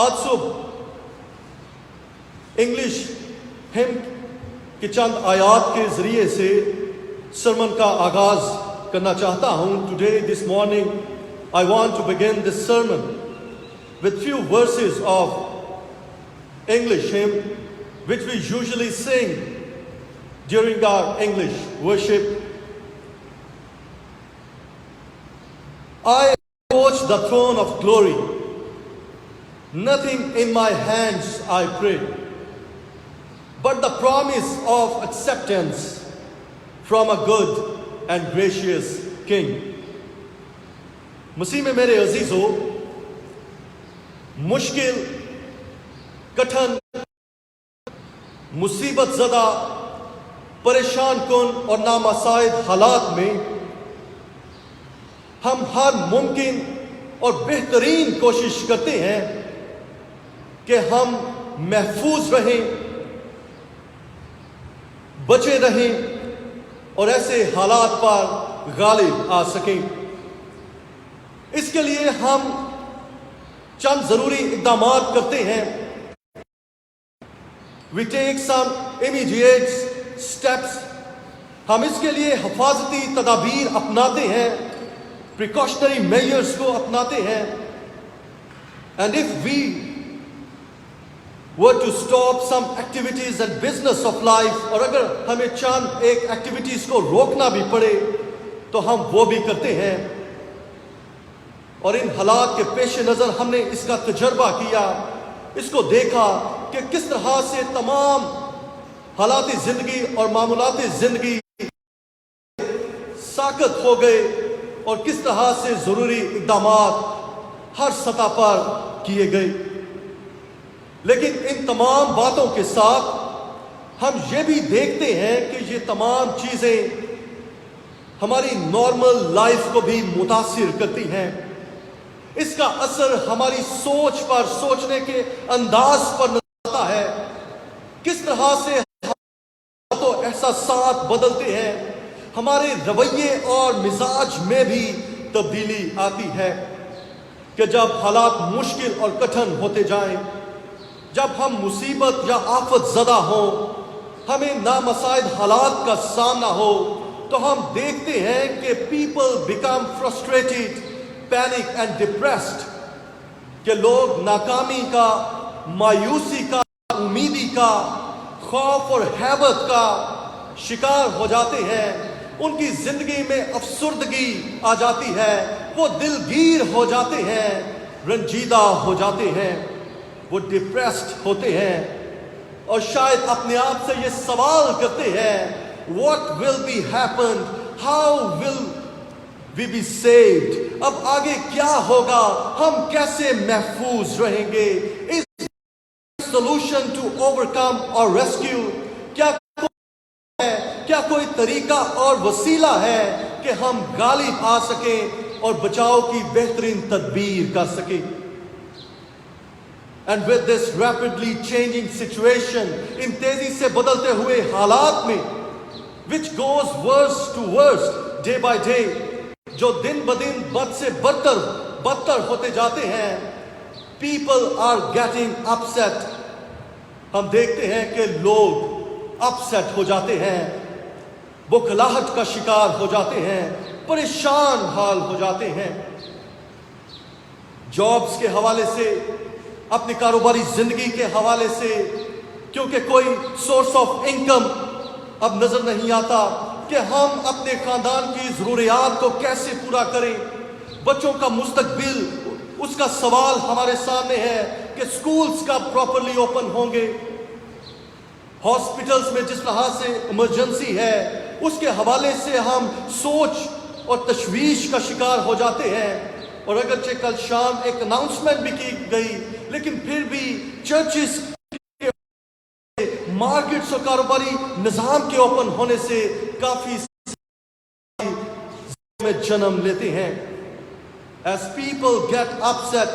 آج صبح انگلش ہم کے چند آیات کے ذریعے سے سرمن کا آغاز کرنا چاہتا ہوں. Today, this morning, I want to begin this sermon with few verses of English hymn which we usually sing during our English worship. I approach the throne of glory. Nothing in my hands I pray, but the promise of acceptance from a good and gracious King. مسیح میں میرے عزیزو، مشکل، کٹھن، مصیبت زدہ، پریشان کن اور نامساعد حالات میں ہم ہر ممکن اور بہترین کوشش کرتے ہیں کہ ہم محفوظ رہیں، بچے رہیں اور ایسے حالات پر غالب آ سکیں. اس کے لیے ہم چند ضروری اقدامات کرتے ہیں. We take some immediate steps. ہم اس کے لیے حفاظتی تدابیر اپناتے ہیں، precautionary measures کو اپناتے ہیں. And if we were to stop some activities and business of life, اور اگر ہمیں چند ایک ایکٹیویٹیز کو روکنا بھی پڑے تو ہم وہ بھی کرتے ہیں. اور ان حالات کے پیش نظر ہم نے اس کا تجربہ کیا، اس کو دیکھا کہ کس طرح سے تمام حالات زندگی اور معمولات زندگی ساکت ہو گئے اور کس طرح سے ضروری اقدامات ہر سطح پر کیے گئے. لیکن ان تمام باتوں کے ساتھ ہم یہ بھی دیکھتے ہیں کہ یہ تمام چیزیں ہماری نارمل لائف کو بھی متاثر کرتی ہیں. اس کا اثر ہماری سوچ پر، سوچنے کے انداز پر نظر آتا ہے. کس طرح سے تو احساسات بدلتے ہیں، ہمارے رویے اور مزاج میں بھی تبدیلی آتی ہے کہ جب حالات مشکل اور کٹھن ہوتے جائیں، جب ہم مصیبت یا آفت زدہ ہوں، ہمیں نامساعد حالات کا سامنا ہو، تو ہم دیکھتے ہیں کہ people become frustrated, panic and depressed, کہ لوگ ناکامی کا، مایوسی کا، امیدی کا، خوف اور ہیبت کا شکار ہو جاتے ہیں. ان کی زندگی میں افسردگی آ جاتی ہے، وہ دلگیر ہو جاتے ہیں، رنجیدہ ہو جاتے ہیں، وہ ڈپریسڈ ہوتے ہیں اور شاید اپنے آپ سے یہ سوال کرتے ہیں what will be happen, how will we be saved. اب آگے کیا ہوگا، ہم کیسے محفوظ رہیں گے. Is solution to overcome or rescue, کیا کوئی طریقہ اور وسیلہ ہے کہ ہم غالب آ سکیں اور بچاؤ کی بہترین تدبیر کر سکیں. And with this rapidly changing situation, ان تیزی سے بدلتے ہوئے حالات میں which goes worse to worse day by day, جو دن بدن بد سے بدتر ہوتے جاتے ہیں. People are getting upset. ہم دیکھتے ہیں کہ لوگ upset ہو جاتے ہیں، بخلاہٹ کا شکار ہو جاتے ہیں، پریشان حال ہو جاتے ہیں. جابس کے حوالے سے، اپنی کاروباری زندگی کے حوالے سے، کیونکہ کوئی سورس آف انکم اب نظر نہیں آتا کہ ہم اپنے خاندان کی ضروریات کو کیسے پورا کریں. بچوں کا مستقبل، اس کا سوال ہمارے سامنے ہے کہ سکولز کب پراپرلی اوپن ہوں گے. ہاسپٹلز میں جس طرح سے ایمرجنسی ہے، اس کے حوالے سے ہم سوچ اور تشویش کا شکار ہو جاتے ہیں. اور اگرچہ کل شام ایک اناؤنسمنٹ بھی کی گئی، لیکن پھر بھی چرچز، مارکیٹس اور کاروباری نظام کے اوپن ہونے سے کافی میں جنم لیتے ہیں. As people get upset,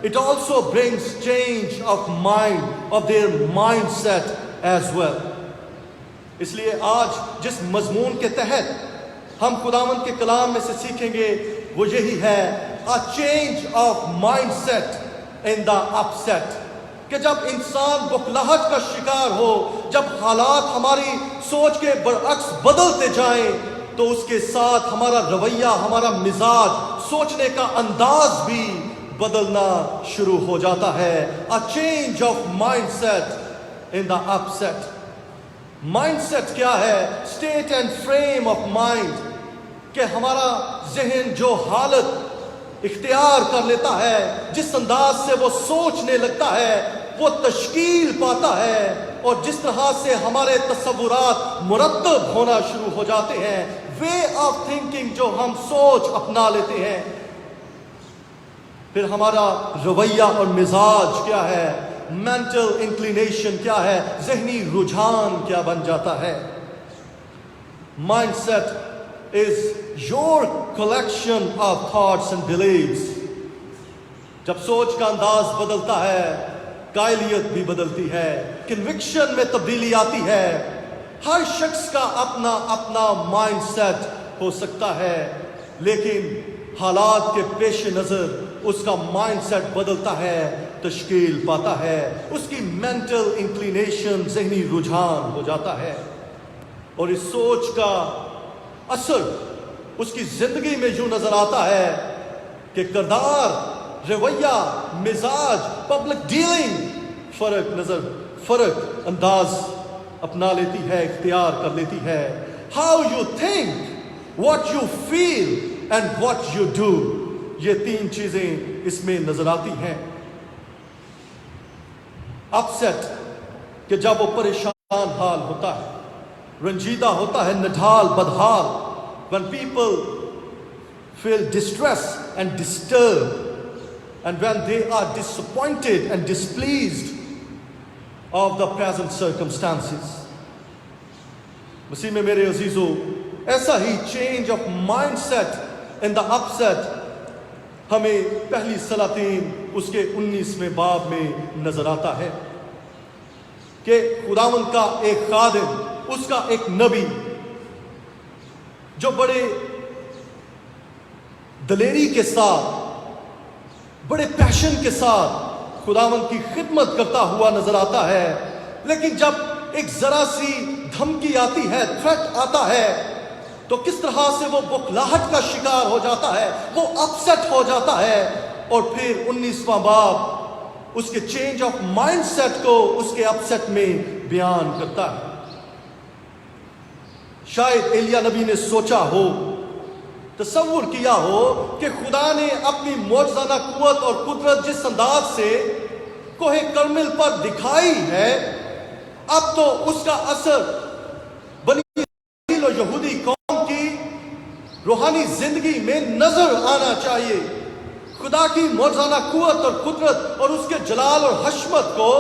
it also brings change of mind, of their mindset as well. اس لیے آج جس مضمون کے تحت ہم خداوند کے کلام میں سے سیکھیں گے وہ یہی ہے, a change of mindset. in the upset. کہ جب انسان بخلاہٹ کا شکار ہو، جب حالات ہماری سوچ کے برعکس بدلتے جائیں، تو اس کے ساتھ ہمارا رویہ، ہمارا مزاج، سوچنے کا انداز بھی بدلنا شروع ہو جاتا ہے. A change of mindset in the upset. Mindset کیا ہے؟ State and frame of mind, کہ ہمارا ذہن جو حالت اختیار کر لیتا ہے، جس انداز سے وہ سوچنے لگتا ہے، وہ تشکیل پاتا ہے، اور جس طرح سے ہمارے تصورات مرتب ہونا شروع ہو جاتے ہیں، وے آف تھنکنگ جو ہم سوچ اپنا لیتے ہیں، پھر ہمارا رویہ اور مزاج کیا ہے، مینٹل انکلینیشن کیا ہے، ذہنی رجحان کیا بن جاتا ہے. Mindset is your collection of thoughts and beliefs. جب سوچ کا انداز بدلتا ہے، قائلیت بھی بدلتی ہے، کنوکشن میں تبدیلی آتی ہے. ہر شخص کا اپنا اپنا مائنڈ سیٹ ہو سکتا ہے، لیکن حالات کے پیش نظر اس کا مائنڈ سیٹ بدلتا ہے، تشکیل پاتا ہے، اس کی مینٹل انکلینیشن، ذہنی رجحان ہو جاتا ہے، اور اس سوچ کا اثر اس کی زندگی میں یوں نظر آتا ہے کہ کردار، رویہ، مزاج، پبلک ڈیلنگ فرق انداز اپنا لیتی ہے، اختیار کر لیتی ہے. How you think, what you feel and what you do, یہ تین چیزیں اس میں نظر آتی ہیں. اپسیٹ کہ جب وہ پریشان حال ہوتا ہے، رنجیدہ ہوتا ہے، نڈھال بدحال. when people feel distressed and disturbed and when they are disappointed and displeased of the present circumstances. مسیح میں میرے عزیزو، ایسا ہی change of mindset in the upset ہمیں پہلی سلاطین اس کے 19ویں باب میں نظر آتا ہے کہ خداوند کا ایک خادم، اس کا ایک نبی جو بڑے دلیری کے ساتھ، بڑے پیشن کے ساتھ خداوند کی خدمت کرتا ہوا نظر آتا ہے، لیکن جب ایک ذرا سی دھمکی آتی ہے، تھریٹ آتا ہے، تو کس طرح سے وہ بخلاہٹ کا شکار ہو جاتا ہے، وہ اپسیٹ ہو جاتا ہے. اور پھر 19واں باب اس کے چینج آف مائنڈ سیٹ کو اس کے اپسیٹ میں بیان کرتا ہے. شاید ایلیا نبی نے سوچا ہو، تصور کیا ہو کہ خدا نے اپنی معجزانہ قوت اور قدرت جس انداز سے کوہ کرمل پر دکھائی ہے، اب تو اس کا اثر بنی اسرائیل اور یہودی قوم کی روحانی زندگی میں نظر آنا چاہیے. خدا کی معجزانہ قوت اور قدرت اور اس کے جلال اور حشمت کو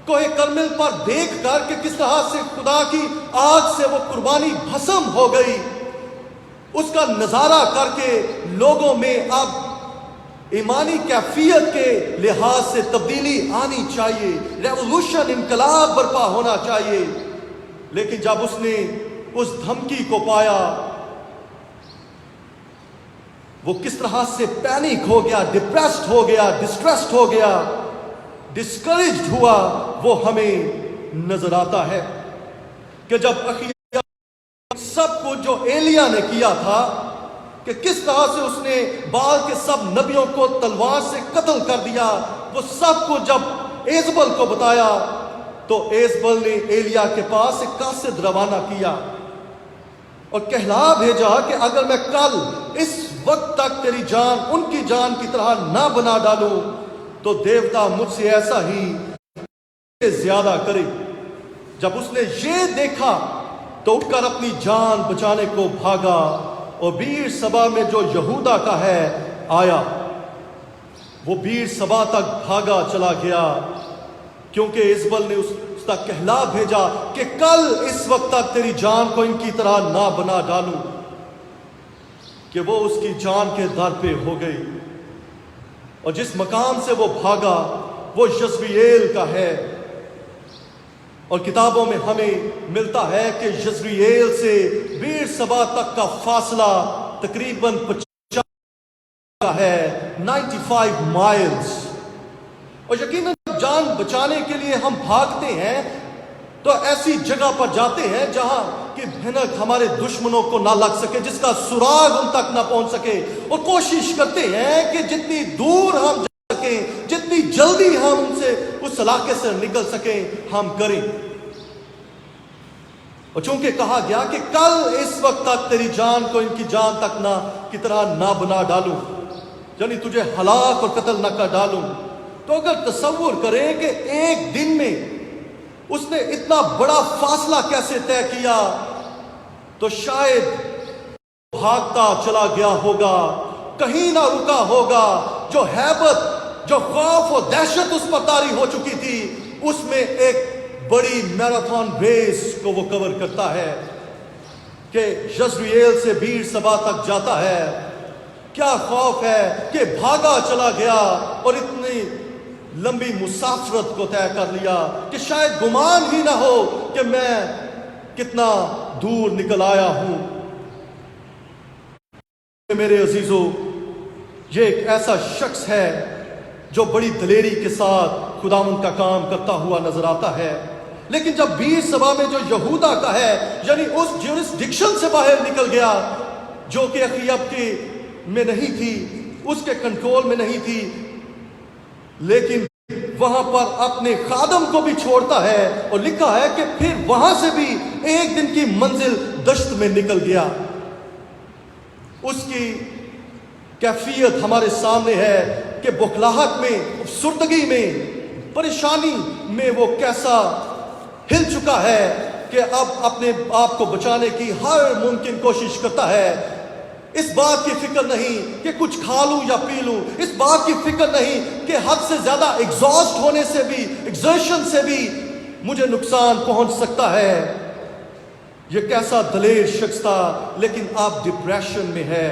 کوہ کرمل پر دیکھ کر کہ کس طرح سے خدا کی آگ سے وہ قربانی بھسم ہو گئی، اس کا نظارہ کر کے لوگوں میں اب ایمانی کیفیت کے لحاظ سے تبدیلی آنی چاہیے، ریولوشن، انقلاب برپا ہونا چاہیے. لیکن جب اس نے اس دھمکی کو پایا، وہ کس طرح سے پینک ہو گیا، ڈپریسڈ ہو گیا، ڈسٹریسڈ ہو گیا، ڈسکریجڈ ہوا، وہ ہمیں نظر آتا ہے کہ جب اخیرا سب کچھ جو ایلیا نے کیا تھا، کہ کس طرح سے اس نے بال کے سب نبیوں کو تلوار سے قتل کر دیا، وہ سب کو جب ایزبل کو بتایا تو ایزبل نے ایلیا کے پاس ایک قاصد روانہ کیا اور کہلا بھیجا کہ اگر میں کل اس وقت تک تیری جان ان کی جان کی طرح نہ بنا ڈالوں تو دیوتا مجھ سے ایسا ہی زیادہ کرے. جب اس نے یہ دیکھا تو اٹھ کر اپنی جان بچانے کو بھاگا اور بیر سبا میں جو یہودا کا ہے آیا. وہ بیر سبا تک بھاگا چلا گیا کیونکہ ایزبل نے اس تک کہلا بھیجا کہ کل اس وقت تک تیری جان کو ان کی طرح نہ بنا ڈالوں، کہ وہ اس کی جان کے در پہ ہو گئی. اور جس مقام سے وہ بھاگا وہ یزرییل کا ہے، اور کتابوں میں ہمیں ملتا ہے کہ یزرییل سے بیر سبا تک کا فاصلہ تقریباً 50 کا ہے، 95 مائلز. اور یقیناً جان بچانے کے لیے ہم بھاگتے ہیں تو ایسی جگہ پر جاتے ہیں جہاں کہ بھینک ہمارے دشمنوں کو نہ لگ سکے، جس کا سراغ ان تک نہ پہنچ سکے، اور کوشش کرتے ہیں کہ جتنی دور ہم جا سکیں، جتنی جلدی ہم ان سے اس علاقے سے نکل سکیں ہم کریں۔ اور چونکہ کہا گیا کہ کل اس وقت تک تیری جان کو ان کی جان تک نہ کی طرح نہ بنا ڈالوں، یعنی تجھے ہلاک اور قتل نہ کر ڈالوں، تو اگر تصور کریں کہ ایک دن میں اس نے اتنا بڑا فاصلہ کیسے طے کیا، تو شاید بھاگتا چلا گیا ہوگا، کہیں نہ رکا ہوگا۔ جو ہیبت، جو خوف و دہشت اس پر طاری ہو چکی تھی، اس میں ایک بڑی میراتھن ریس کو وہ کور کرتا ہے کہ یزرعیل سے بیر سبا تک جاتا ہے۔ کیا خوف ہے کہ بھاگا چلا گیا اور اتنی لمبی مسافرت کو طے کر لیا کہ شاید گمان ہی نہ ہو کہ میں کتنا دور نکل آیا ہوں۔ میرے عزیزو، یہ ایک ایسا شخص ہے جو بڑی دلیری کے ساتھ خداوند کا کام کرتا ہوا نظر آتا ہے، لیکن جب بیر سبا میں جو یہودا کا ہے، یعنی اس جیورسڈکشن سے باہر نکل گیا جو کہ اخیب کے میں نہیں تھی، اس کے کنٹرول میں نہیں تھی، لیکن وہاں پر اپنے خادم کو بھی چھوڑتا ہے، اور لکھا ہے کہ پھر وہاں سے بھی ایک دن کی منزل دشت میں نکل گیا۔ اس کی کیفیت ہمارے سامنے ہے کہ بخلاہٹ میں، افسردگی میں، پریشانی میں وہ کیسا ہل چکا ہے کہ اب اپنے آپ کو بچانے کی ہر ممکن کوشش کرتا ہے۔ اس بات کی فکر نہیں کہ کچھ کھا لوں یا پی لوں، اس بات کی فکر نہیں کہ حد سے زیادہ ایگزاسٹ ہونے سے بھی، ایگزرشن سے بھی مجھے نقصان پہنچ سکتا ہے۔ یہ کیسا دلیر شخص تھا، لیکن اب ڈپریشن میں ہے۔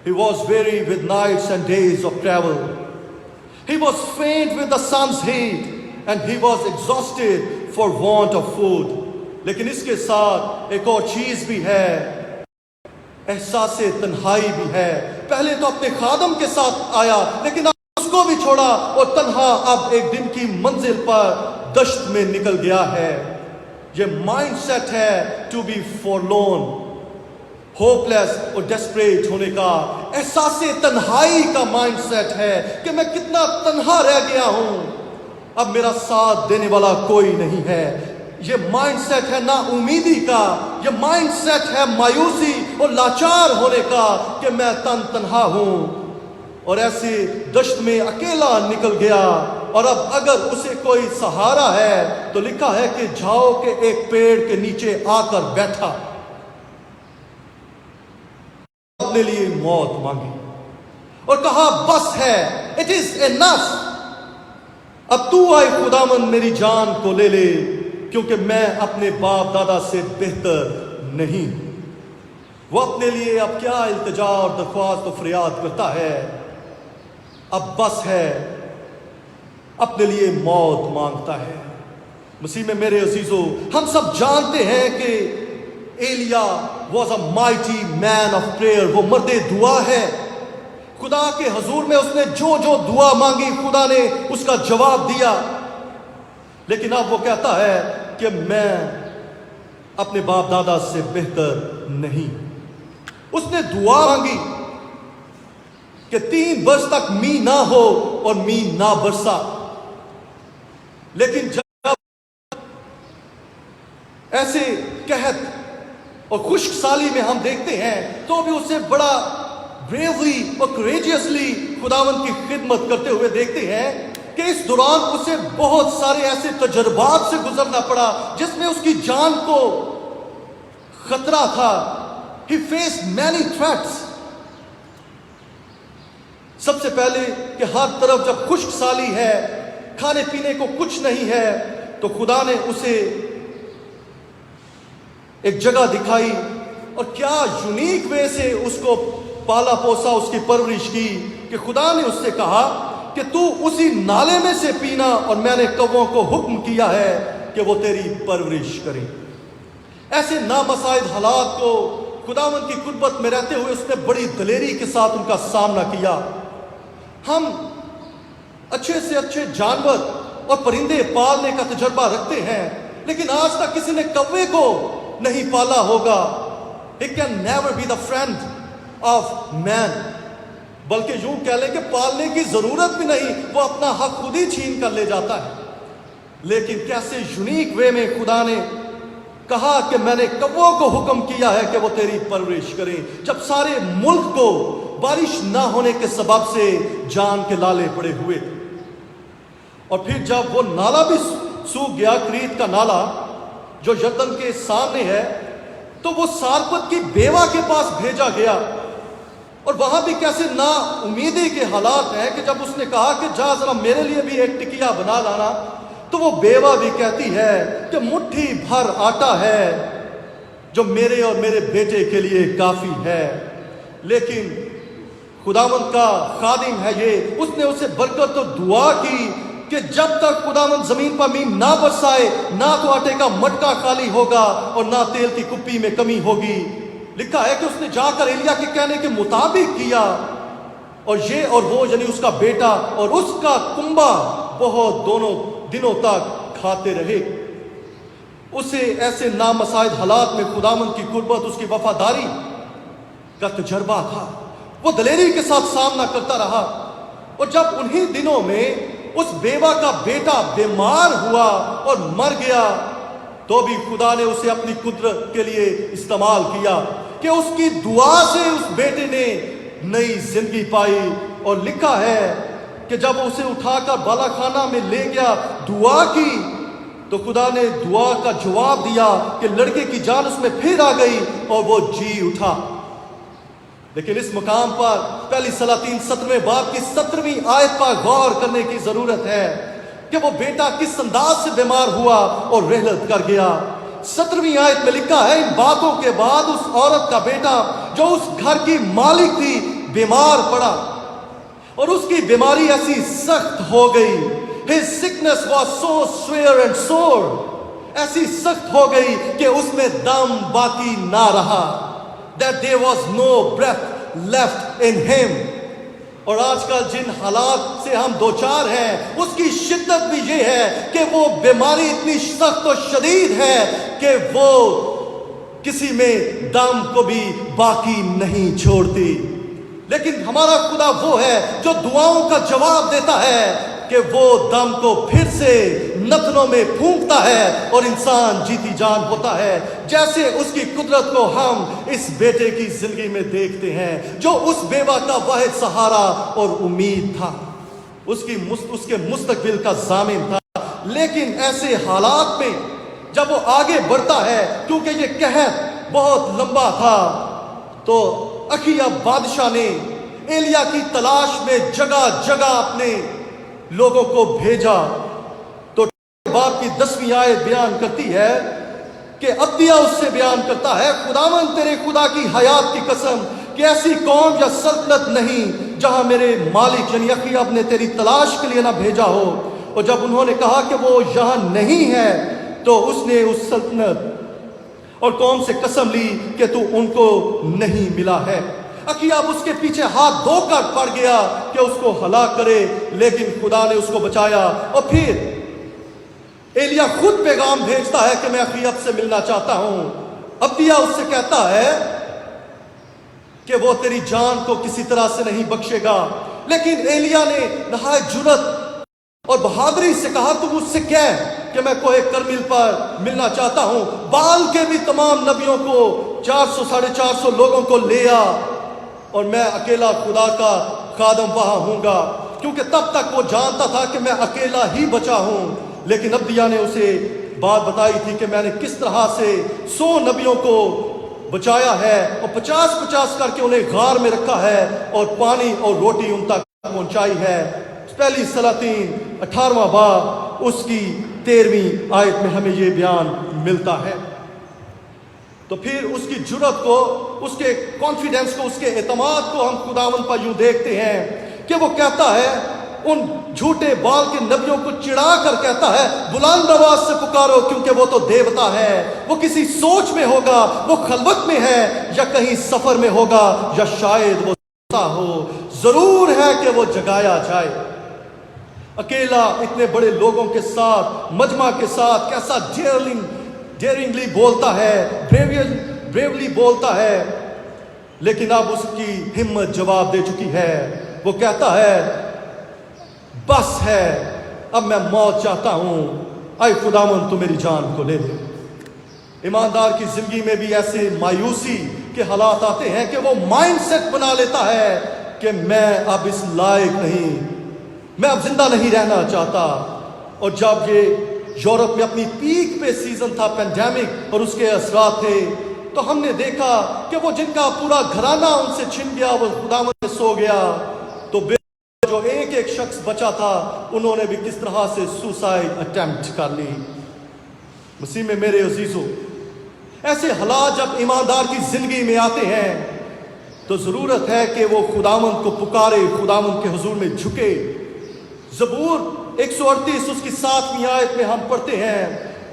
He was weary with nights and days of travel. He was faint with the sun's heat and he was exhausted for want of food. لیکن اس کے ساتھ ایک اور چیز بھی ہے، احساس تنہائی بھی ہے۔ پہلے تو اپنے خادم کے ساتھ آیا، لیکن اب اس کو بھی چھوڑا اور تنہا اب ایک دن کی منزل پر دشت میں نکل گیا ہے۔ یہ مائنڈ سیٹ ہے ٹو بی فورلون، ہوپ لیس اور ڈیسپریٹ ہونے کا، احساس تنہائی کا مائنڈ سیٹ ہے کہ میں کتنا تنہا رہ گیا ہوں، اب میرا ساتھ دینے والا کوئی نہیں ہے۔ یہ مائنڈ سیٹ ہے نا امیدی کا، یہ مائنڈ سیٹ ہے مایوسی اور لاچار ہونے کا کہ میں تنہا ہوں، اور ایسے دشت میں اکیلا نکل گیا۔ اور اب اگر اسے کوئی سہارا ہے تو لکھا ہے کہ جاؤ کہ ایک پیڑ کے نیچے آ کر بیٹھا، اپنے لیے موت مانگی اور کہا بس ہے، اٹ از انف، اب تو آئے خداوند میری جان کو لے لے، کیونکہ میں اپنے باپ دادا سے بہتر نہیں۔ وہ اپنے لیے اب کیا التجا اور درخواست و فریاد کرتا ہے، اب بس ہے، اپنے لیے موت مانگتا ہے۔ مسیح میں میرے عزیزو، ہم سب جانتے ہیں کہ Elijah was a mighty man of prayer, وہ مرد دعا ہے۔ خدا کے حضور میں اس نے جو جو دعا مانگی خدا نے اس کا جواب دیا، لیکن اب وہ کہتا ہے کہ میں اپنے باپ دادا سے بہتر نہیں۔ اس نے دعا مانگی کہ 3 برس تک می نہ ہو اور می نہ برسا، لیکن جب ایسے قحط اور خشک سالی میں ہم دیکھتے ہیں تو بھی اسے بڑا بریولی اور کریجیسلی خداوند کی خدمت کرتے ہوئے دیکھتے ہیں کہ اس دوران اسے بہت سارے ایسے تجربات سے گزرنا پڑا جس میں اس کی جان کو خطرہ تھا۔ He faced many threats۔ سب سے پہلے کہ ہر طرف جب خشک سالی ہے، کھانے پینے کو کچھ نہیں ہے، تو خدا نے اسے ایک جگہ دکھائی اور کیا یونیک وے سے اس کو پالا پوسا، اس کی پرورش کی کہ خدا نے اس سے کہا کہ تو اسی نالے میں سے پینا، اور میں نے کووں کو حکم کیا ہے کہ وہ تیری پرورش کریں۔ ایسے نامساعد حالات کو خداوند کی قربت میں رہتے ہوئے اس نے بڑی دلیری کے ساتھ ان کا سامنا کیا۔ ہم اچھے سے اچھے جانور اور پرندے پالنے کا تجربہ رکھتے ہیں، لیکن آج تک کسی نے کوے کو نہیں پالا ہوگا. It can never be the friend of man. بلکہ یوں کہہ لیں کہ پالنے کی ضرورت بھی نہیں، وہ اپنا حق خود ہی چھین کر لے جاتا ہے. لیکن کیسے یونیک وے میں خدا نے کہا کہ میں نے کووں کو حکم کیا ہے کہ وہ تیری پرورش کریں، جب سارے ملک کو بارش نہ ہونے کے سبب سے جان کے لالے پڑے ہوئے تھے. اور پھر جب وہ نالا بھی سوکھ گیا، کریت کا نالا جو یردن کے سامنے ہے، تو وہ سارپت کی بیوہ کے پاس بھیجا گیا. اور وہاں بھی کیسے نا امیدی کے حالات ہیں کہ جب اس نے کہا کہ جا ذرا میرے لیے بھی ایک ٹکیا بنا لانا، تو وہ بیوہ بھی کہتی ہے کہ مٹھی بھر آٹا ہے جو میرے اور میرے بیٹے کے لیے کافی ہے. لیکن خداوند کا خادم ہے یہ، اس نے اسے برکت اور دعا کی کہ جب تک خداوند زمین پر مین نہ برسائے، نہ تو آٹے کا مٹکا خالی ہوگا اور نہ تیل کی کپی میں کمی ہوگی. لکھا ہے کہ اس نے جا کر ایلیا کے کہنے کے مطابق کیا، اور یہ اور وہ یعنی اس کا بیٹا اور اس کا کنبا بہت دونوں دنوں تک کھاتے رہے. اسے ایسے نامساعد حالات میں خداوند کی قربت، اس کی وفاداری کا تجربہ تھا. وہ دلیری کے ساتھ سامنا کرتا رہا. اور جب انہی دنوں میں اس بیوہ کا بیٹا بیمار ہوا اور مر گیا، تو بھی خدا نے اسے اپنی قدرت کے لیے استعمال کیا کہ اس کی دعا سے اس بیٹے نے نئی زندگی پائی. اور لکھا ہے کہ جب اسے اٹھا کر بالا خانہ میں لے گیا، دعا کی، تو خدا نے دعا کا جواب دیا کہ لڑکے کی جان اس میں پھر آ گئی اور وہ جی اٹھا. لیکن اس مقام پر پہلی سلاطین 17ویں باب کی 17ویں آیت پر غور کرنے کی ضرورت ہے کہ وہ بیٹا کس انداز سے بیمار ہوا اور رحلت کر گیا. 17ویں آیت میں لکھا ہے، ان باتوں کے بعد اس عورت کا بیٹا جو اس گھر کی مالک تھی بیمار پڑا، اور اس کی بیماری ایسی سخت ہو گئی. His sickness was so severe and sore. ایسی سخت ہو گئی کہ اس میں دم باقی نہ رہا. That there was no breath left in him. اور آج کل جن حالات سے ہم دوچار ہیں، اس کی شدت بھی یہ ہے کہ وہ بیماری اتنی سخت و شدید ہے کہ وہ کسی میں دم کو بھی باقی نہیں چھوڑتی. لیکن ہمارا خدا وہ ہے جو دعاؤں کا جواب دیتا ہے کہ وہ دم کو پھر سے نتنوں میں پھونکتا ہے اور انسان جیتی جان ہوتا ہے. جیسے اس کی قدرت کو ہم اس بیٹے کی زندگی میں دیکھتے ہیں جو اس بیوہ کا واحد سہارا اور امید تھا، اس کے مستقبل کا ضامن تھا. لیکن ایسے حالات میں جب وہ آگے بڑھتا ہے، کیونکہ یہ قحط بہت لمبا تھا، تو اخیا بادشاہ نے ایلیا کی تلاش میں جگہ جگہ اپنے لوگوں کو بھیجا. تو باب کی 10ویں آیت بیان کرتی ہے کہ عبدیہ اس سے بیان کرتا ہے، خداوند تیرے خدا کی حیات کی قسم کہ ایسی قوم یا سلطنت نہیں جہاں میرے مالک یعنی اخیاب نے تیری تلاش کے لیے نہ بھیجا ہو. اور جب انہوں نے کہا کہ وہ یہاں نہیں ہے، تو اس نے اس سلطنت اور قوم سے قسم لی کہ تو ان کو نہیں ملا ہے. اخیاب اس کے پیچھے ہاتھ دھو کر پڑ گیا کہ اس کو ہلاک کرے، لیکن خدا نے اس کو بچایا. اور پھر ایلیا خود پیغام بھیجتا ہے کہ میں اخیاب سے ملنا چاہتا ہوں. عبدیہ اس سے کہتا ہے کہ وہ تیری جان کو کسی طرح سے نہیں بخشے گا. لیکن ایلیا نے نہایت جرأت اور بہادری سے کہا، تو مجھ سے کہہ کہ میں کوہ کرمل پر ملنا چاہتا ہوں. بال کے بھی تمام نبیوں کو 400-450 لوگوں کو لے آ، اور میں اکیلا خدا کا خادم وہاں ہوں گا. کیونکہ تب تک وہ جانتا تھا کہ میں اکیلا ہی بچا ہوں. لیکن عبدیہ نے اسے بات بتائی تھی کہ میں نے کس طرح سے 100 نبیوں کو بچایا ہے اور 50-50 کر کے انہیں غار میں رکھا ہے اور پانی اور روٹی ان تک پہنچائی ہے. پہلی سلاطین 18واں باب اس کی 13ویں آیت میں ہمیں یہ بیان ملتا ہے. تو پھر اس کی جرأت کو، اس کے کانفیڈنس کو، اس کے اعتماد کو ہم خداوند پر یوں دیکھتے ہیں کہ وہ کہتا ہے، ان جھوٹے بال کے نبیوں کو چڑھا کر کہتا ہے، بلند آواز سے پکارو کیونکہ وہ تو دیوتا ہے. وہ کسی سوچ میں ہوگا، وہ خلوت میں ہے، یا کہیں سفر میں ہوگا، یا شاید وہ سوتا ہو. ضرور ہے کہ وہ جگایا جائے. اکیلا اتنے بڑے لوگوں کے ساتھ، مجمع کے ساتھ کیسا ڈیئرنگلی بولتا ہے، بریولی بولتا ہے، لیکن اب اس کی ہمت جواب دے چکی ہے. وہ کہتا ہے بس ہے، اب میں موت چاہتا ہوں، اے خداوند تو میری جان کو لے لے. ایماندار کی زندگی میں بھی ایسے مایوسی کے حالات آتے ہیں کہ وہ مائنڈ سیٹ بنا لیتا ہے کہ میں اب اس لائق نہیں، میں اب زندہ نہیں رہنا چاہتا. اور جب یہ یورپ میں اپنی پیک پہ سیزن تھا پینڈیمک اور اس کے اثرات تھے، تو ہم نے دیکھا کہ وہ جن کا پورا گھرانہ ان سے چھن گیا وہ خداوند میں سو گیا، تو جو ایک ایک شخص بچا تھا انہوں نے بھی کس طرح سے سوسائڈ اٹیمپٹ کر لی. مسیح میں میرے عزیزو، ایسے حالات جب ایماندار کی زندگی میں آتے ہیں تو ضرورت ہے کہ وہ خداوند کو پکارے، خداوند کے حضور میں جھکے. زبور 138 اس کی 7ویں آیت میں ہم پڑھتے ہیں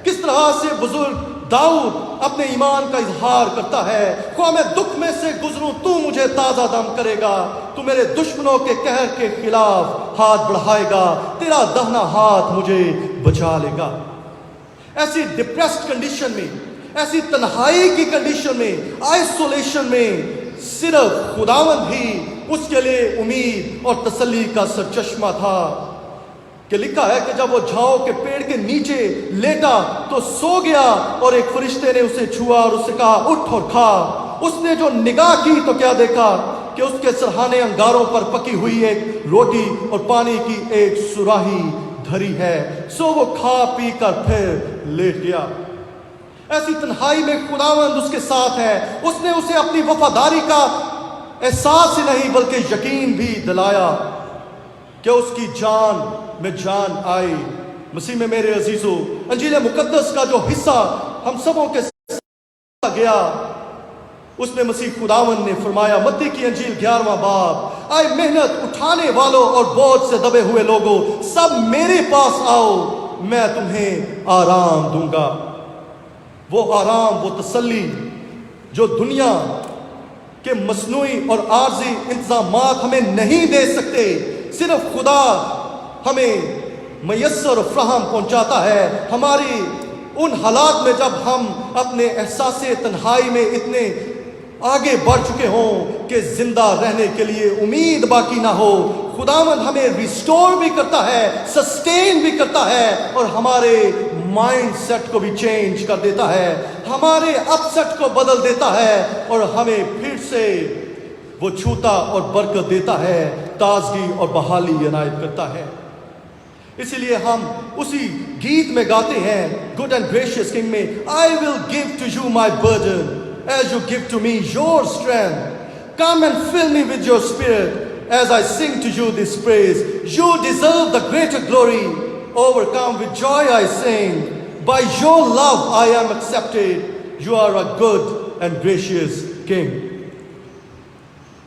کس طرح سے بزرگ داؤد اپنے ایمان کا اظہار کرتا ہے. خواہ میں دکھ میں سے گزروں تو مجھے تازہ دم کرے گا، تو میرے دشمنوں کے قہر کے خلاف ہاتھ بڑھائے گا، تیرا دہنا ہاتھ مجھے بچا لے گا. ایسی ڈپریسڈ کنڈیشن میں، ایسی تنہائی کی کنڈیشن میں، آئسولیشن میں صرف خداوند ہی اس کے لیے امید اور تسلی کا سرچشمہ تھا. کہ لکھا ہے کہ جب وہ جھاؤ کے پیڑ کے نیچے لیٹا تو سو گیا، اور ایک فرشتے نے اسے چھوا اور اسے کہا اٹھ اور کھا. اس نے جو نگاہ کی تو کیا دیکھا کہ اس کے سرہانے انگاروں پر پکی ہوئی ایک روٹی اور پانی کی ایک سراہی دھری ہے. سو وہ کھا پی کر پھر لیٹ گیا. ایسی تنہائی میں خداوند اس کے ساتھ ہے. اس نے اسے اپنی وفاداری کا احساس ہی نہیں بلکہ یقین بھی دلایا کہ اس کی جان میں جان آئی. مسیح میں میرے عزیزو، انجیل مقدس کا جو حصہ ہم سبوں کے ساتھ گیا اس میں مسیح خداوند نے فرمایا، متی کی انجیل 11واں باب، آئے محنت اٹھانے والوں اور بوجھ سے دبے ہوئے لوگوں، سب میرے پاس آؤ، میں تمہیں آرام دوں گا. وہ آرام، وہ تسلی جو دنیا کے مصنوعی اور عارضی انتظامات ہمیں نہیں دے سکتے، صرف خدا ہمیں میسر و فراہم پہنچاتا ہے. ہماری ان حالات میں جب ہم اپنے احساس تنہائی میں اتنے آگے بڑھ چکے ہوں کہ زندہ رہنے کے لیے امید باقی نہ ہو، خداوند ہمیں ریسٹور بھی کرتا ہے، سسٹین بھی کرتا ہے، اور ہمارے مائنڈ سیٹ کو بھی چینج کر دیتا ہے، ہمارے اپ سیٹ کو بدل دیتا ہے، اور ہمیں پھر سے وہ چھوتا اور برکت دیتا ہے، تازگی اور بحالی عنایت کرتا ہے. اسی لیے ہم اسی گیت میں گاتے ہیں گڈ اینڈ گریشیس کنگ میں، I will give to you my burden as you give to me your strength. Come and fill me with your spirit as I sing to you this praise. You deserve the greater glory. Overcome with joy I sing. By your love I am accepted. You are a good and gracious King.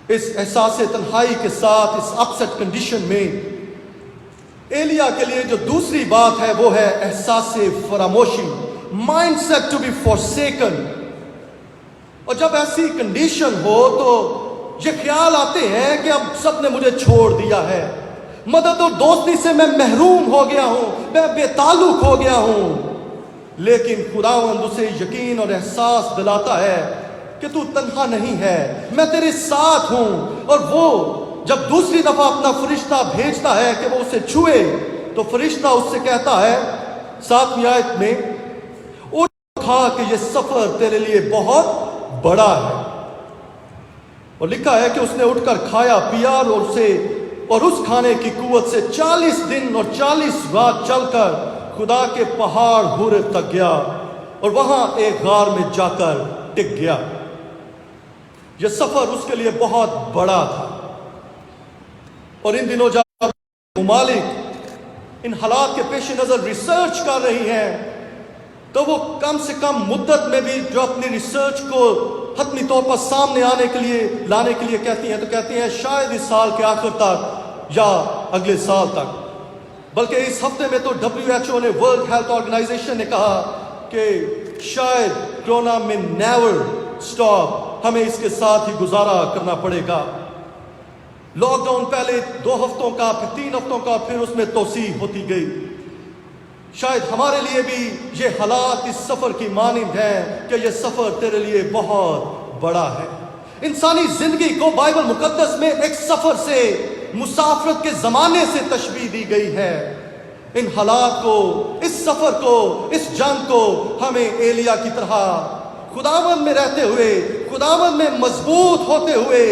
اس احساس تنہائی کے ساتھ، اس upset condition میں ایلیا کے لیے جو دوسری بات ہے وہ ہے احساس فراموشی. Mindset to be forsaken. اور جب ایسی کنڈیشن ہو تو یہ خیال آتے ہیں کہ اب سب نے مجھے چھوڑ دیا ہے، مدد اور دوستی سے میں محروم ہو گیا ہوں، میں بے تعلق ہو گیا ہوں. لیکن خداوند اسے یقین اور احساس دلاتا ہے کہ تو تنہا نہیں ہے، میں تیرے ساتھ ہوں. اور وہ جب دوسری دفعہ اپنا فرشتہ بھیجتا ہے کہ وہ اسے چھوئے تو فرشتہ اس سے کہتا ہے 7ویں آیت میں، اٹھ کھا کہ یہ سفر تیرے لیے بہت بڑا ہے. اور لکھا ہے کہ اس نے اٹھ کر کھایا پیا اور اس کھانے کی قوت سے 40 دن اور 40 رات چل کر خدا کے پہاڑ حورب تک گیا اور وہاں ایک غار میں جا کر ٹک گیا. یہ سفر اس کے لیے بہت بڑا تھا. اور ان دنوں جب ممالک ان حالات کے پیش نظر ریسرچ کر رہی ہیں تو وہ کم سے کم مدت میں بھی جو اپنی ریسرچ کو حتمی طور پر سامنے لانے کے لیے کہتی ہیں تو کہتی ہیں شاید اس سال کے آخر تک یا اگلے سال تک. بلکہ اس ہفتے میں تو WHO نے، ورلڈ ہیلتھ آرگنائزیشن نے کہا کہ شاید کورونا میں نیور سٹاپ، ہمیں اس کے ساتھ ہی گزارا کرنا پڑے گا. لاک ڈاؤن پہلے 2 ہفتوں کا، پھر 3 ہفتوں کا، پھر اس میں توسیع ہوتی گئی۔ شاید ہمارے لیے بھی یہ حالات اس سفر کی مانند ہیں کہ یہ سفر تیرے لیے بہت بڑا ہے۔ انسانی زندگی کو بائبل مقدس میں ایک سفر سے، مسافرت کے زمانے سے تشبیہ دی گئی ہے۔ ان حالات کو، اس سفر کو، اس جنگ کو ہمیں ایلیا کی طرح خداوند میں رہتے ہوئے، خداوند میں مضبوط ہوتے ہوئے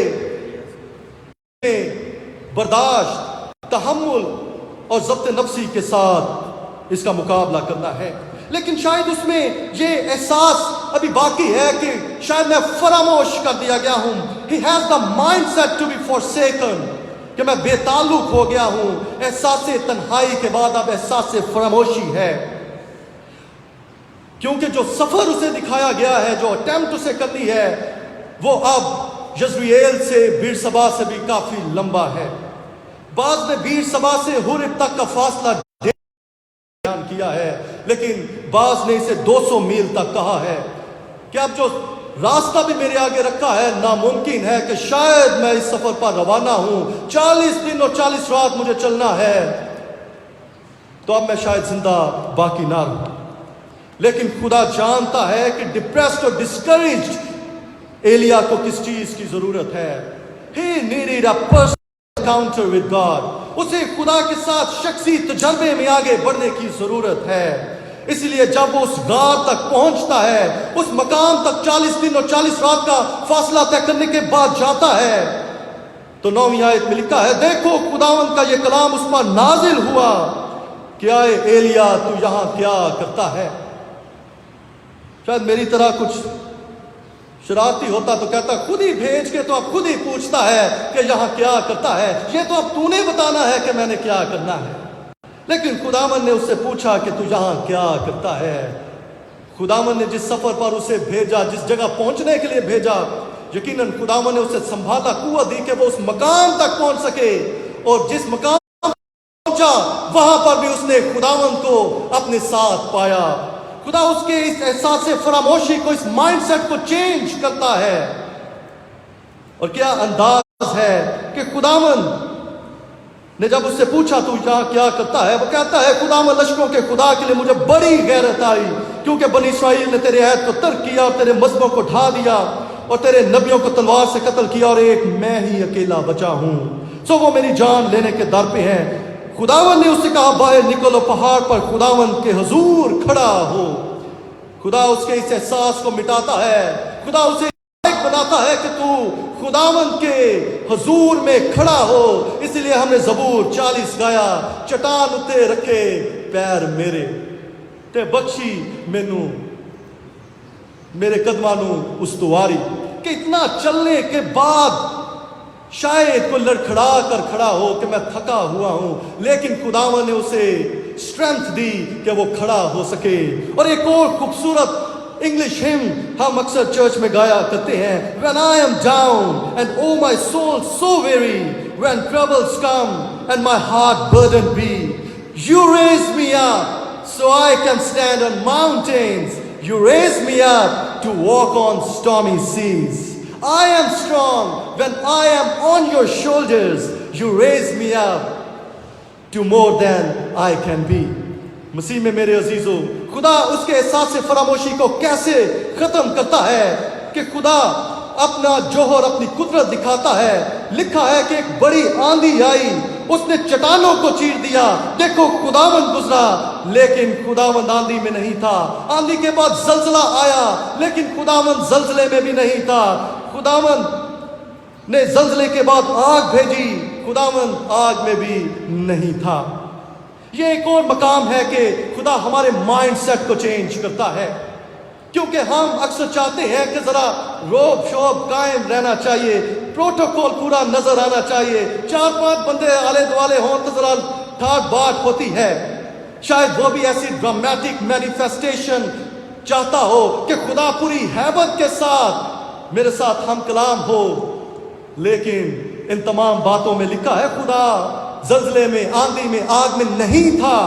برداشت، تحمل اور ضبط نفسی کے ساتھ اس کا مقابلہ کرنا ہے۔ لیکن شاید اس میں یہ احساس ابھی باقی ہے کہ شاید میں فراموش کر دیا گیا ہوں۔ He has the mindset to be forsaken، کہ میں بے تعلق ہو گیا ہوں۔ احساس تنہائی کے بعد اب احساس فراموشی ہے، کیونکہ جو سفر اسے دکھایا گیا ہے، جو اٹیمپٹ اسے کرنی ہے، وہ اب یزرییل سے بیرسبا سے بھی کافی لمبا ہے۔ بعض نے بیرسبا سے حورب تک کا فاصلہ بیان کیا ہے، لیکن بعض نے اسے 200 میل تک کہا ہے کہ اب جو راستہ بھی میرے آگے رکھا ہے، ناممکن ہے کہ شاید میں اس سفر پر روانہ ہوں، 40 دن اور 40 رات مجھے چلنا ہے، تو اب میں شاید زندہ باقی نہ رہوں۔ لیکن خدا جانتا ہے کہ ڈپریسڈ اور ڈسکریجڈ ایلیا کو کس چیز کی ضرورت ہے۔ He needed a personal encounter with God۔ اسے خدا کے ساتھ شخصی تجربے میں آگے بڑھنے کی ضرورت ہے۔ اس لیے جب وہ اس غار تک پہنچتا ہے، اس مقام تک 40 دن اور 40 رات کا فاصلہ طے کرنے کے بعد جاتا ہے، تو 9ویں آیت میں لکھا ہے، دیکھو خداوند کا یہ کلام اس پر نازل ہوا کہ آئے ایلیا تو یہاں کیا کرتا ہے۔ شاید میری طرح کچھ شرارتی ہوتا تو کہتا خود ہی بھیج کے، تو اب خود ہی پوچھتا ہے کہ یہاں کیا کرتا ہے، یہ تو اب تو نے بتانا ہے کہ میں نے کیا کرنا ہے۔ لیکن خداوند نے اس سے پوچھا کہ تو یہاں کیا کرتا ہے۔ خداوند نے جس سفر پر اسے بھیجا، جس جگہ پہنچنے کے لیے بھیجا، یقیناً خداوند نے اسے سنبھالا، قوت دی کہ وہ اس مقام تک پہنچ سکے، اور جس مقام تک پہنچا وہاں پر بھی اس نے خداوند کو اپنے ساتھ پایا۔ خدا اس کے اس احساس فراموشی کو، اس مائنڈ سیٹ کو چینج کرتا ہے۔ اور کیا انداز ہے کہ خداوند نے جب اس سے پوچھا تو یہاں کیا کرتا ہے، وہ کہتا ہے خداوند لشکروں کے خدا کے لیے مجھے بڑی غیرت آئی، کیونکہ بنی اسرائیل نے تیرے عہد کو ترک کیا اور تیرے مذہبوں کو ڈھا دیا اور تیرے نبیوں کو تلوار سے قتل کیا، اور ایک میں ہی اکیلا بچا ہوں، سو وہ میری جان لینے کے در پہ ہیں۔ خداوند نے اس سے کہا باہر نکلو، پہاڑ پر خداوند کے حضور کھڑا ہو۔ خدا اس کے اس احساس کو مٹاتا ہے، خدا اسے بناتا ہے کہ تو خداوند کے حضور میں کھڑا ہو۔ اس لیے ہم نے زبور 40 گایا، چٹان اتے رکھے پیر میرے تے بخشی مینوں میرے قدماں نوں استواری۔ کہ اتنا چلنے کے بعد شاید کوئی لڑکھڑا کر کھڑا ہو کہ میں تھکا ہوا ہوں، لیکن خداوند نے اسے اسٹرینتھ دی کہ وہ کھڑا ہو سکے۔ اور ایک اور خوبصورت انگلش ہم ہم اکثر چرچ میں گایا کرتے ہیں، when I am down and oh my soul so weary, when troubles come and my heart burdened be, you raise me up so I can stand on mountains, you raise me up to walk on stormy seas, I am strong when I am on your shoulders, you raise me up to more than I can be۔ مسیح میں میرے عزیزو، خدا اس کے احساس فراموشی کو کیسے ختم کرتا ہے کہ خدا اپنا جوہر، اپنی قدرت دکھاتا ہے۔ لکھا ہے کہ ایک بڑی آندھی آئی، اس نے چٹانوں کو چیر دیا۔ دیکھو خداوند گزرا، لیکن خداوند آندھی میں نہیں تھا۔ آندھی کے بعد زلزلہ آیا، لیکن خداوند زلزلے میں بھی نہیں تھا۔ خداوند نے زلزلے کے بعد آگ بھیجی، خداوند آگ میں بھی نہیں تھا۔ یہ ایک اور مقام ہے کہ خدا ہمارے مائنڈ سیٹ کو چینج کرتا ہے، کیونکہ ہم اکثر چاہتے ہیں کہ ذرا روب شوب قائم رہنا چاہیے، پروٹوکول پورا نظر آنا چاہیے، 4-5 بندے آلے دوالے ہوں تو ذرا ٹھاٹ باٹ ہوتی ہے۔ شاید وہ بھی ایسی ڈرامیٹک مینیفیسٹیشن چاہتا ہو کہ خدا پوری ہیبت کے ساتھ میرے ساتھ ہم کلام ہو، لیکن ان تمام باتوں میں لکھا ہے خدا زلزلے میں، آندھی میں، آگ میں نہیں تھا۔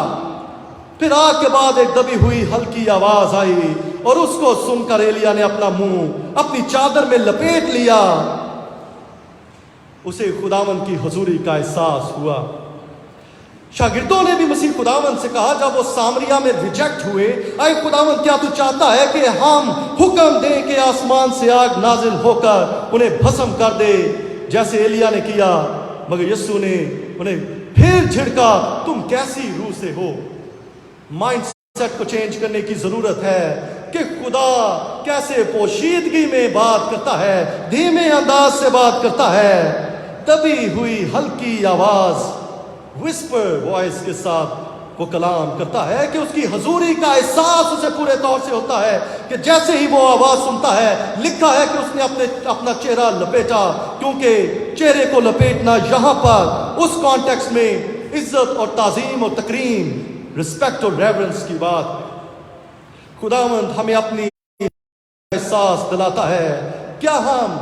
پھر آگ کے بعد ایک دبی ہوئی ہلکی آواز آئی، اور اس کو سن کر ایلیا نے اپنا منہ اپنی چادر میں لپیٹ لیا۔ اسے خداوند کی حضوری کا احساس ہوا۔ شاگردوں نے بھی مسیح خداوند سے کہا جب وہ سامریا میں ریجیکٹ ہوئے، اے خداوند کیا تو چاہتا ہے کہ ہم حکم دیں کہ آسمان سے آگ نازل ہو کر انہیں بھسم کر دے جیسے ایلیا نے کیا؟ مگر یسوع نے انہیں پھر جھڑکا، تم کیسی روح سے ہو؟ مائنڈ سیٹ کو چینج کرنے کی ضرورت ہے کہ خدا کیسے پوشیدگی میں بات کرتا ہے، دھیمے انداز سے بات کرتا ہے، دبی ہوئی ہلکی آواز وسپر وائس کے ساتھ وہ کلام کرتا ہے کہ اس کی حضوری کا احساس اسے پورے طور سے ہوتا ہے کہ جیسے ہی وہ آواز سنتا ہے، لکھا ہے کہ اس نے اپنا چہرہ لپیٹا، کیونکہ چہرے کو لپیٹنا یہاں پر اس کانٹیکس میں عزت اور تعظیم اور تکریم، رسپیکٹ اور ریورنس کی بات ہے۔ خداوند ہمیں اپنی احساس دلاتا ہے، کیا ہم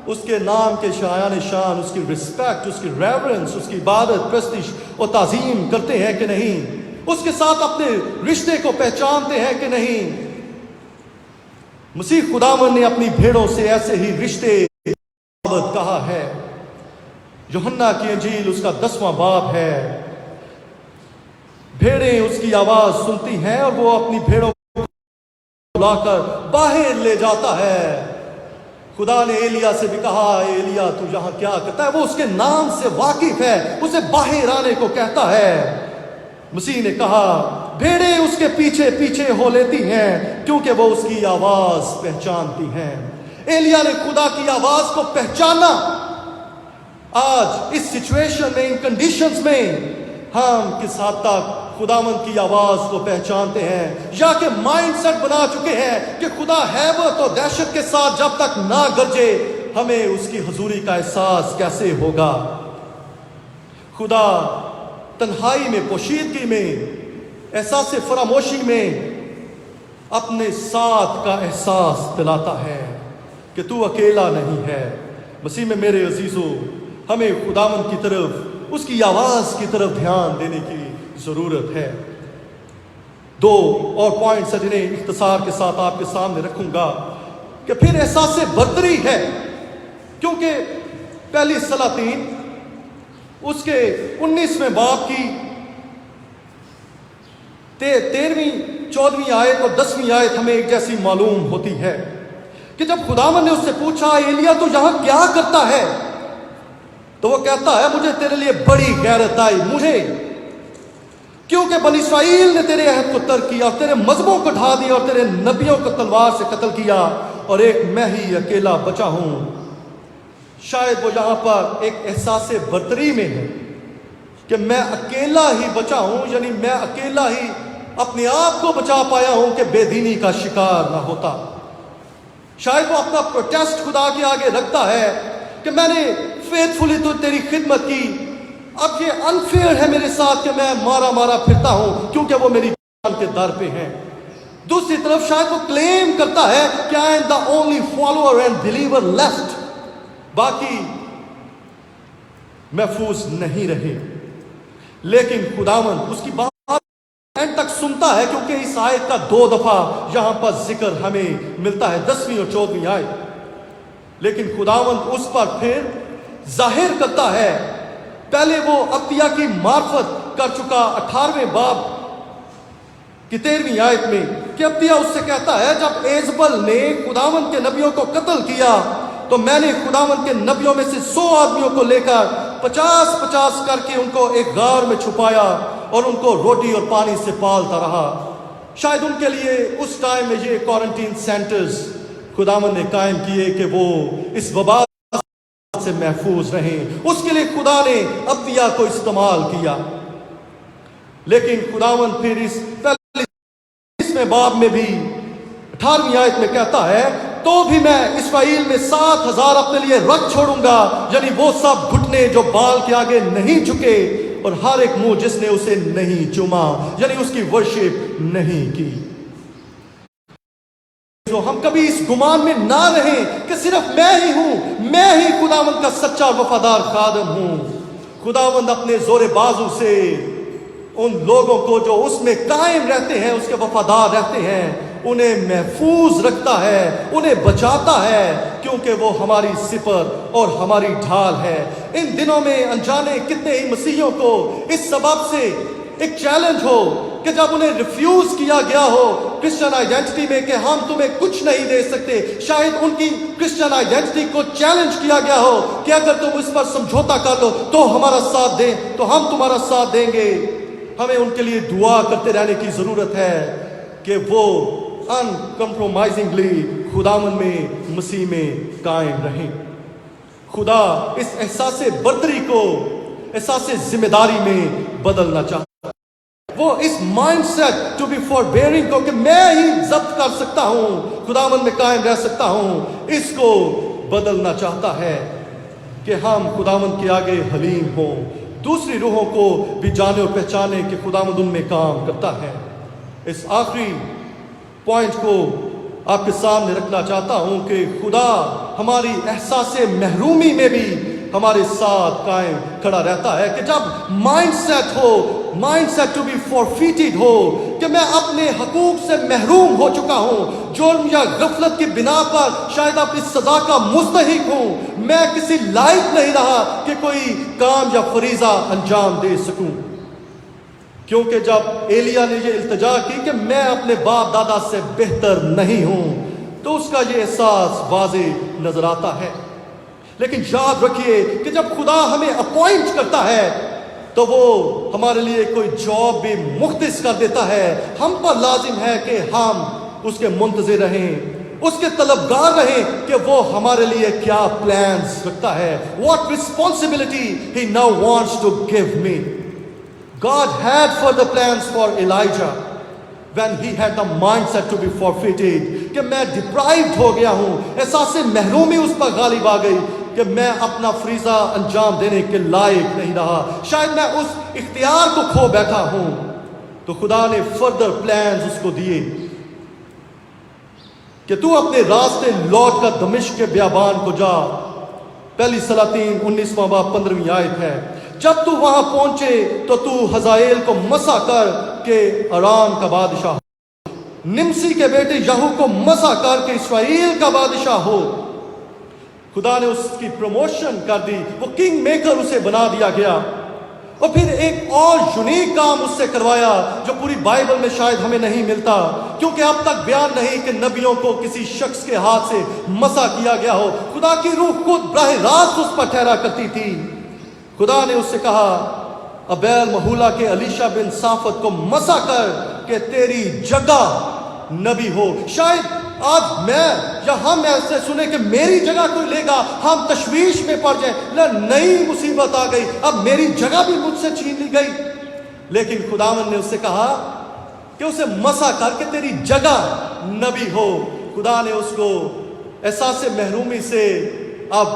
اس کے نام کے شایان شان، اس کی رسپیکٹ، اس کی ریورنس، اس کی عبادت، پرستش اور تعظیم کرتے ہیں کہ نہیں؟ اس کے ساتھ اپنے رشتے کو پہچانتے ہیں کہ نہیں؟ مسیح خداوند نے اپنی بھیڑوں سے ایسے ہی رشتے کہا ہے۔ یوحنا کی انجیل اس کا 10واں باب ہے۔ بھیڑیں اس کی آواز سنتی ہیں اور وہ اپنی بھیڑوں کو لا کر باہر لے جاتا ہے۔ خدا نے ایلیا سے بھی کہا، ایلیا تو یہاں کیا کرتا ہے؟ وہ اس کے نام سے واقف ہے، اسے باہر آنے کو کہتا ہے۔ مسیح نے کہا بھیڑیں اس کے پیچھے پیچھے ہو لیتی ہیں کیونکہ وہ اس کی آواز پہچانتی ہیں۔ ایلیا نے خدا کی آواز کو پہچانا۔ آج اس سچویشن میں، ان کنڈیشنز میں ہم کس حد تک خداوند کی آواز کو پہچانتے ہیں، یا کہ مائنڈ سیٹ بنا چکے ہیں کہ خدا ہیبت اور دہشت کے ساتھ جب تک نہ گرجے ہمیں اس کی حضوری کا احساس کیسے ہوگا؟ خدا تنہائی میں، پوشیدگی میں، احساس فراموشی میں اپنے ساتھ کا احساس دلاتا ہے کہ تو اکیلا نہیں ہے۔ مسیح میں میرے عزیزو، ہمیں خداوند کی طرف، اس کی آواز کی طرف دھیان دینے کی ضرورت ہے۔ دو اور پوائنٹس ہیں جنہیں اختصار کے ساتھ آپ کے سامنے رکھوں گا کہ پھر احساس برتری ہے، کیونکہ پہلی سلاطین اس کے 19ویں باب کی 13ویں 14ویں آیت اور 10ویں آیت ہمیں ایک جیسی معلوم ہوتی ہے کہ جب خداوند نے اس سے پوچھا ایلیا تو یہاں کیا کرتا ہے، تو وہ کہتا ہے مجھے تیرے لیے بڑی غیرت آئی، مجھے کیونکہ بنی اسرائیل نے تیرے عہد کو ترک کیا اور تیرے مذہبوں کو ڈھا دیا اور تیرے نبیوں کو تلوار سے قتل کیا اور ایک میں ہی اکیلا بچا ہوں۔ شاید وہ یہاں پر ایک احساس برتری میں ہے کہ میں اکیلا ہی بچا ہوں، یعنی میں اکیلا ہی اپنے آپ کو بچا پایا ہوں کہ بے دینی کا شکار نہ ہوتا۔ شاید وہ اپنا پروٹیسٹ خدا کے آگے رکھتا ہے کہ میں نے فیتھفلی تو تیری خدمت کی، اب یہ انفیئر ہے میرے ساتھ کہ میں مارا مارا پھرتا ہوں کیونکہ وہ میری جان کے در پہ ہیں۔ دوسری طرف شاید وہ کلیم کرتا ہے کہ I am the only follower and believer left، باقی محفوظ نہیں رہے۔ لیکن خداوند اس کی بات اینڈ تک سنتا ہے، کیونکہ اس آیت کا 2 دفعہ یہاں پر ذکر ہمیں ملتا ہے، 10ویں اور 14ویں آیت۔ لیکن خداوند اس پر پھر ظاہر کرتا ہے، پہلے وہ عطیہ کی معرفت کر چکا 18ویں باب کی 13ویں آیت میں کہ عطیہ اس سے کہتا ہے جب ایزبل نے خداوند کے نبیوں کو قتل کیا تو میں نے خداوند کے نبیوں میں سے 100 آدمیوں کو لے کر 50-50 کر کے ان کو ایک غار میں چھپایا اور ان کو روٹی اور پانی سے پالتا رہا۔ شاید ان کے لیے اس ٹائم میں یہ کوارنٹین سینٹرز خداوند نے قائم کیے کہ وہ اس وبا سے محفوظ رہیں، اس کے لیے خدا نے عطیہ کو استعمال کیا۔ لیکن خداوند پھر اس باب میں بھی 18ویں آیت میں کہتا ہے تو بھی میں اسرائیل میں 7,000 اپنے لیے رکھ چھوڑوں گا، یعنی وہ سب گھٹنے جو بال کے آگے نہیں جھکے اور ہر ایک منہ جس نے اسے نہیں چوما، یعنی اس کی ورشپ نہیں کی۔ جو ہم کبھی اس گمان میں نہ رہیں کہ صرف میں ہی ہوں، میں ہی خداوند کا سچا وفادار خادم ہوں۔ خداوند اپنے زور بازو سے ان لوگوں کو جو اس میں قائم رہتے ہیں، اس کے وفادار رہتے ہیں، انہیں محفوظ رکھتا ہے, انہیں بچاتا ہے, کیونکہ وہ ہماری سپر اور ہماری ڈھال ہے. ان دنوں میں انجانے کتنے ہی مسیحیوں کو اس سبب سے ایک چیلنج ہو کہ جب انہیں ریفیوز کیا گیا ہو کرسچن آئیڈینٹی میں کہ ہم تمہیں کچھ نہیں دے سکتے, شاید ان کی کرسچن آئیڈینٹی کو چیلنج کیا گیا ہو کہ اگر تم اس پر سمجھوتا کر لو تو ہمارا ساتھ دیں, تو ہم تمہارا ساتھ دیں گے. ہمیں ان کے لیے دعا کرتے رہنے کی ضرورت ہے کہ وہ انکمپرومائزنگلی خداوند میں, مسیح میں قائم رہیں. خدا اس احساس برتری کو احساس ذمہ داری میں بدلنا چاہتا ہے. وہ اس mindset to be forbearing کو کہ میں ہی ضبط کر سکتا ہوں, خداوند میں قائم رہ سکتا ہوں, اس کو بدلنا چاہتا ہے کہ ہم خداوند کے آگے حلیم ہوں, دوسری روحوں کو بھی جانے اور پہچانے کہ خداوند ان میں کام کرتا ہے. اس آخری پوائنٹ کو آپ کے سامنے رکھنا چاہتا ہوں کہ خدا ہماری احساس محرومی میں بھی ہمارے ساتھ قائم کھڑا رہتا ہے. کہ جب مائنڈ سیٹ ہو, mindset to be forfeited ہو کہ میں اپنے حقوق سے محروم ہو چکا ہوں, جرم یا غفلت کی بنا پر شاید اپنی سزا کا مستحق ہوں, میں کسی لائق نہیں رہا کہ کوئی کام یا فریضہ انجام دے سکوں. کیونکہ جب ایلیا نے یہ التجا کی کہ میں اپنے باپ دادا سے بہتر نہیں ہوں, تو اس کا یہ احساس واضح نظر آتا ہے. لیکن یاد رکھیے کہ جب خدا ہمیں اپوائنٹ کرتا ہے تو وہ ہمارے لیے کوئی جاب بھی مختص کر دیتا ہے. ہم پر لازم ہے کہ ہم اس کے منتظر رہیں, اس کے طلبگار رہیں کہ وہ ہمارے لیے کیا پلانز رکھتا ہے. What responsibility he now wants to give me. God had further plans for Elijah when he had the mindset to be forfeited کہ میں deprived ہو گیا ہوں, احساس محرومی اس پر غالب آ گئی کہ میں اپنا فریضہ انجام دینے کے لائق نہیں رہا, شاید میں اس اختیار کو کھو بیٹھا ہوں. تو خدا نے فردر پلانز اس کو دیے کہ تو اپنے راستے لوٹ کر دمشق کے بیابان کو جا. پہلی سلاطین 19واں باب 15ویں آیت ہے. جب تو وہاں پہنچے تو حزائیل کو مسا کر کے ارام کا بادشاہ ہو, نمسی کے بیٹے یہو کو مسا کر کے اسرائیل کا بادشاہ ہو. خدا نے اس کی پروموشن کر دی, وہ کنگ میکر اسے بنا دیا گیا. اور پھر ایک اور یونیک کام اس سے کروایا جو پوری بائبل میں شاید ہمیں نہیں ملتا, کیونکہ اب تک بیان نہیں کہ نبیوں کو کسی شخص کے ہاتھ سے مسا کیا گیا ہو. خدا کی روح خود براہ راست اس پر ٹھہرا کرتی تھی. خدا نے اس سے کہا ابیل محولہ کے الیشا بن صافت کو مسا کر کہ تیری جگہ نبی ہو. شاید آج میں یا ہم ایسے سنیں کہ میری جگہ کوئی لے گا, ہم تشویش میں پڑ جائیں, نئی مصیبت آ گئی, اب میری جگہ بھی مجھ سے چھین لی گئی. لیکن خداوند نے اس سے کہا کہ اسے مسا کر کے تیری جگہ نبی ہو. خدا نے اس کو احساس محرومی سے, اب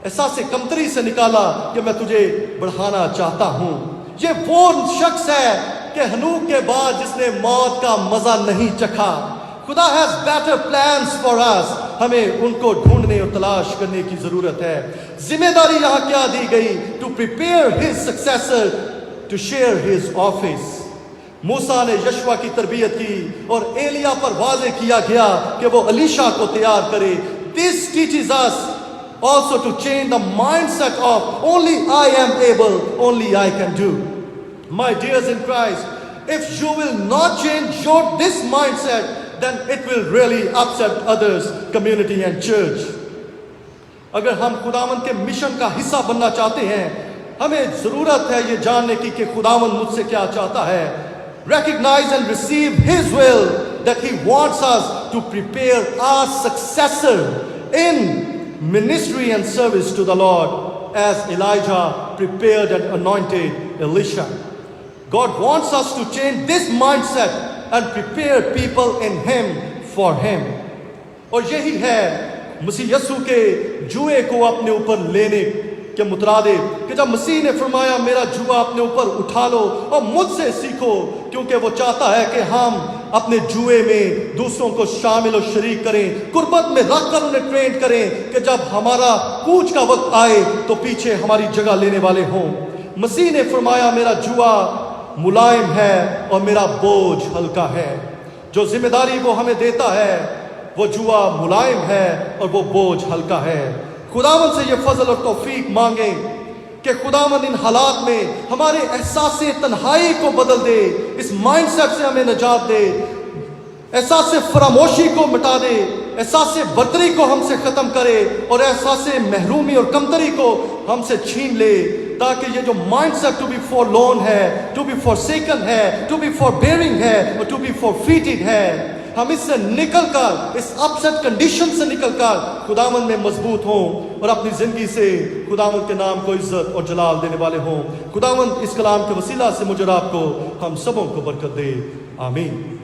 احساس کمتری سے نکالا کہ میں تجھے بڑھانا چاہتا ہوں. یہ وہ شخص ہے کہ ہنوک کے بعد جس نے موت کا مزہ نہیں چکھا. خدا has better plans for us. ہمیں ان کو ڈھونڈنے اور تلاش کرنے کی ضرورت ہے. ذمہ داری یہاں کیا دی گئی؟ to prepare his successor to share his office. موسیٰ نے یشوع کی تربیت کی اور ایلیا پر واضح کیا گیا کہ وہ الیشا کو تیار کرے. This teaches us also to change the mindset of only I am able, only I can do. My dears in Christ, if you will not change this mindset, then it will really upset others, community and church. اگر ہم خداوند کے mission کا حصہ بننا چاہتے ہیں, ہمیں ضرورت ہے یہ جاننے کی کہ خداوند مجھ سے کیا چاہتا ہے. Recognize and receive his will that he wants us to prepare our successor in ministry and service to the Lord as Elijah prepared and anointed Elisha. God wants us to change this mindset and prepare people in him for him. اور یہی ہے مسیح یسوع کے جوئے کو اپنے اوپر لینے کے مترادف کہ جب مسیح نے فرمایا میرا جوا اپنے اوپر اٹھا لو اور مجھ سے سیکھو, کیونکہ وہ چاہتا ہے کہ ہم اپنے جوئے میں دوسروں کو شامل و شریک کریں, قربت میں رکھ کر انہیں ٹرین کریں کہ جب ہمارا کوچ کا وقت آئے تو پیچھے ہماری جگہ لینے والے ہوں. مسیح نے فرمایا میرا جوا ملائم ہے اور میرا بوجھ ہلکا ہے. جو ذمہ داری وہ ہمیں دیتا ہے وہ جوا ملائم ہے اور وہ بوجھ ہلکا ہے۔ خداوند سے یہ فضل اور توفیق مانگیں کہ خداوند ان حالات میں ہمارے احساس تنہائی کو بدل دے، اس مائنڈ سیٹ سے ہمیں نجات دے، احساس فراموشی کو مٹا دے، احساس برتری کو ہم سے ختم کرے اور احساس محرومی اور کمتری کو ہم سے چھین لے، تاکہ یہ جو mindset to be for لون ہے، ٹو بی فور سیکن ہے، ٹو بی فور بیئرنگ ہے اور ٹو بی فور فیٹڈ ہے، ہم اس سے نکل کر، اس اپ سیٹ کنڈیشن سے نکل کر خداوند میں مضبوط ہوں اور اپنی زندگی سے خداوند کے نام کو عزت اور جلال دینے والے ہوں۔ خداوند اس کلام کے وسیلہ سے مجھے اور آپ کو، ہم سبوں کو برکت دے، آمین۔